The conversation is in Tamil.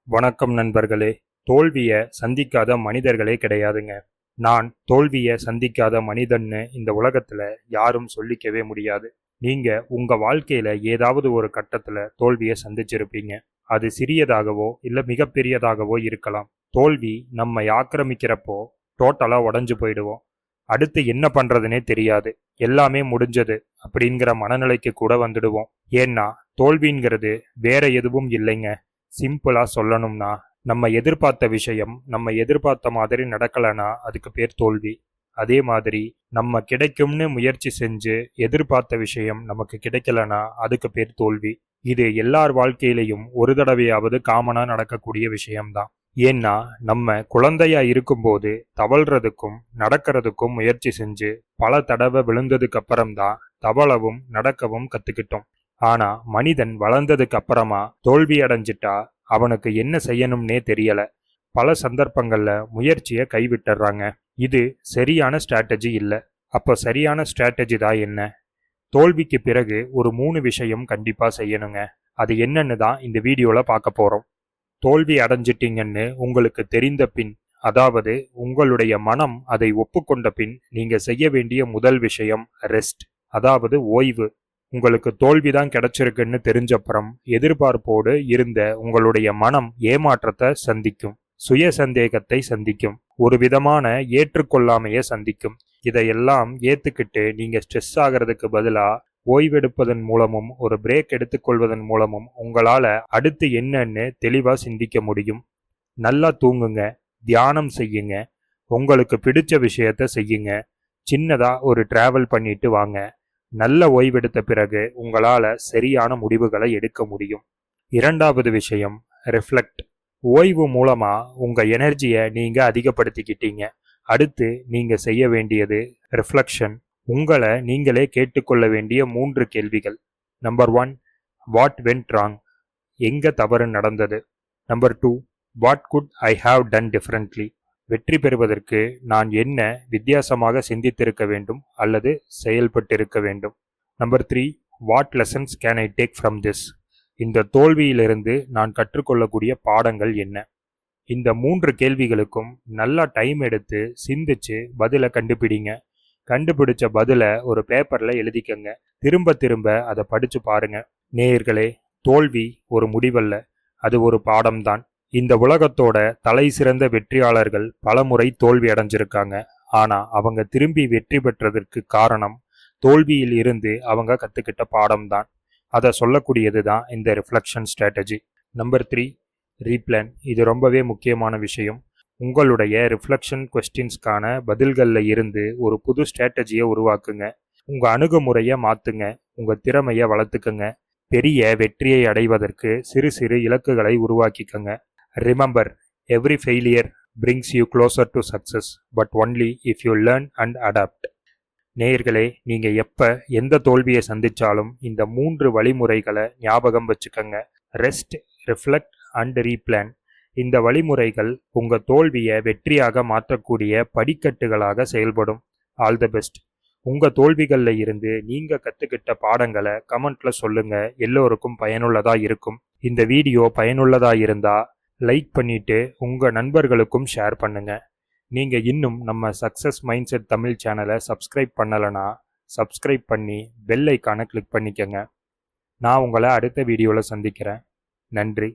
வணக்கம் நண்பர்களே. தோல்வியை சந்திக்காத மனிதர்களே கிடையாதுங்க. நான் தோல்வியை சந்திக்காத மனிதன்னு இந்த உலகத்துல யாரும் சொல்லிக்கவே முடியாது. நீங்க உங்க வாழ்க்கையில ஏதாவது ஒரு கட்டத்துல தோல்வியை சந்திச்சிருப்பீங்க. அது சிறியதாகவோ இல்ல மிகப்பெரியதாகவோ இருக்கலாம். தோல்வி நம்மை ஆக்கிரமிக்கிறப்போ டோட்டலா உடைஞ்சு போயிடுவோம். அடுத்து என்ன பண்றதுனே தெரியாது. எல்லாமே முடிஞ்சது அப்படிங்கிற மனநிலைக்கு கூட வந்துடுவோம். ஏன்னா தோல்விங்கிறது வேற எதுவும் இல்லைங்க. சிம்பிளா சொல்லணும்னா, நம்ம எதிர்பார்த்த விஷயம் நம்ம எதிர்பார்த்த மாதிரி நடக்கலைன்னா அதுக்கு பேர் தோல்வி. அதே மாதிரி நம்ம கிடைக்கும்னு முயற்சி செஞ்சு எதிர்பார்த்த விஷயம் நமக்கு கிடைக்கலனா அதுக்கு பேர் தோல்வி. இது எல்லார் வாழ்க்கையிலையும் ஒரு தடவையாவது காமனா நடக்கக்கூடிய விஷயம்தான். ஏன்னா நம்ம குழந்தையா இருக்கும்போது தவழ்றதுக்கும் நடக்கிறதுக்கும் முயற்சி செஞ்சு பல தடவை விழுந்ததுக்கு அப்புறம்தான் தவளவும் நடக்கவும் கத்துக்கிட்டோம். ஆனா மனிதன் வளர்ந்ததுக்கு அப்புறமா தோல்வி அடைஞ்சிட்டா அவனுக்கு என்ன செய்யணும்னே தெரியல. பல சந்தர்ப்பங்கள்ல முயற்சியை கைவிட்டுறாங்க. இது சரியான ஸ்ட்ராட்டஜி இல்ல. அப்போ சரியான ஸ்ட்ராட்டஜி தான் என்ன? தோல்விக்கு பிறகு ஒரு 3 விஷயம் கண்டிப்பா செய்யணுங்க. அது என்னன்னு தான் இந்த வீடியோல பார்க்க போறோம். தோல்வி அடைஞ்சிட்டீங்கன்னு உங்களுக்கு தெரிந்த பின், அதாவது உங்களுடைய மனம் அதை ஒப்புக்கொண்ட பின் நீங்க செய்ய வேண்டிய முதல் விஷயம் ரெஸ்ட், அதாவது ஓய்வு. உங்களுக்கு தோல்விதான் கிடைச்சிருக்குன்னு தெரிஞ்சப்புறம் எதிர்பார்ப்போடு இருந்த உங்களுடைய மனம் ஏமாற்றத்தை சந்திக்கும், சுய சந்தேகத்தை சந்திக்கும், ஒரு விதமான ஏற்றுக்கொள்ளாமையை சந்திக்கும். இதையெல்லாம் ஏத்துக்கிட்டு நீங்க ஸ்ட்ரெஸ் ஆகிறதுக்கு பதிலா ஓய்வெடுப்பதன் மூலமும் ஒரு பிரேக் எடுத்துக்கொள்வதன் மூலமும் உங்களால அடுத்து என்னன்னு தெளிவா சிந்திக்க முடியும். நல்லா தூங்குங்க, தியானம் செய்யுங்க, உங்களுக்கு பிடிச்ச விஷயத்த செய்யுங்க, சின்னதா ஒரு டிராவல் பண்ணிட்டு வாங்க. நல்ல ஓய்வெடுத்த பிறகு உங்களால சரியான முடிவுகளை எடுக்க முடியும். இரண்டாவது விஷயம் ரிஃப்ளெக்ட். ஓய்வு மூலமா உங்க எனர்ஜியை நீங்க அதிகப்படுத்திக்கிட்டீங்க. அடுத்து நீங்க செய்ய வேண்டியது ரிஃப்ளெக்ஷன். உங்களை நீங்களே கேட்டுக்கொள்ள வேண்டிய 3 கேள்விகள். நம்பர் 1, வாட் வென்ட் ராங், எங்க தவறு நடந்தது. Number 2, what good I have done differently, வெற்றி பெறுவதற்கு நான் என்ன வித்தியாசமாக சிந்தித்திருக்க வேண்டும் அல்லது செயல்பட்டிருக்க வேண்டும். Number 3, what lessons can I take from this, இந்த தோல்வியிலிருந்து நான் கற்றுக்கொள்ளக்கூடிய பாடங்கள் என்ன. இந்த 3 கேள்விகளுக்கும் நல்லா டைம் எடுத்து சிந்திச்சு பதிலை கண்டுபிடிங்க. கண்டுபிடிச்ச பதிலை ஒரு பேப்பர்ல எழுதிக்கங்க. திரும்ப திரும்ப அதை படிச்சு பாருங்க. நேயர்களே, தோல்வி ஒரு முடிவல்ல, அது ஒரு பாடம்தான். இந்த உலகத்தோட தலை சிறந்த வெற்றியாளர்கள் பலமுறை தோல்வி அடைஞ்சிருக்காங்க. ஆனா அவங்க திரும்பி வெற்றி பெற்றதற்கு காரணம் தோல்வியில் இருந்து அவங்க கத்துக்கிட்ட பாடம்தான். அதை சொல்லக்கூடியது தான் இந்த ரிஃப்ளெக்ஷன் ஸ்ட்ராட்டஜி. Number 3, replan. இது ரொம்பவே முக்கியமான விஷயம். உங்களுடைய ரிஃப்ளெக்ஷன் கொஸ்டின்ஸ்க்கான பதில்கள்ல இருந்து ஒரு புது ஸ்ட்ராட்டஜியை உருவாக்குங்க. உங்க அணுகுமுறையை மாத்துங்க. உங்க திறமையை வளர்த்துக்குங்க. பெரிய வெற்றியை அடைவதற்கு சிறு சிறு இலக்குகளை உருவாக்கிக்கங்க. Remember, every failure brings you closer to success, but only if you learn and adapt. நேயர்களே, நீங்க எப்ப எந்த தோல்வியை சந்திச்சாலும் இந்த 3 வழிமுறைகளை ஞாபகம் வச்சுக்கங்க. Rest, reflect and replan. இந்த வழிமுறைகள் உங்க தோல்வியை வெற்றியாக மாற்றக்கூடிய படிக்கட்டுகளாக செயல்படும். All the best. உங்க தோல்விகள்ல இருந்து நீங்க கத்துக்கிட்ட பாடங்களை கமெண்ட்ல சொல்லுங்க. எல்லோருக்கும் பயனுள்ளதா இருக்கும். இந்த வீடியோ பயனுள்ளதா இருந்தா லைக் பண்ணிட்டு உங்க நண்பர்களுக்கும் ஷேர் பண்ணுங்க. நீங்க இன்னும் நம்ம சக்சஸ் மைண்ட் செட் தமிழ் சேனலை சப்ஸ்கிரைப் பண்ணலனா சப்ஸ்கிரைப் பண்ணி பெல் ஐக்கானை கிளிக் பண்ணிக்கங்க. நான் உங்களை அடுத்த வீடியோவில் சந்திக்கிறேன். நன்றி.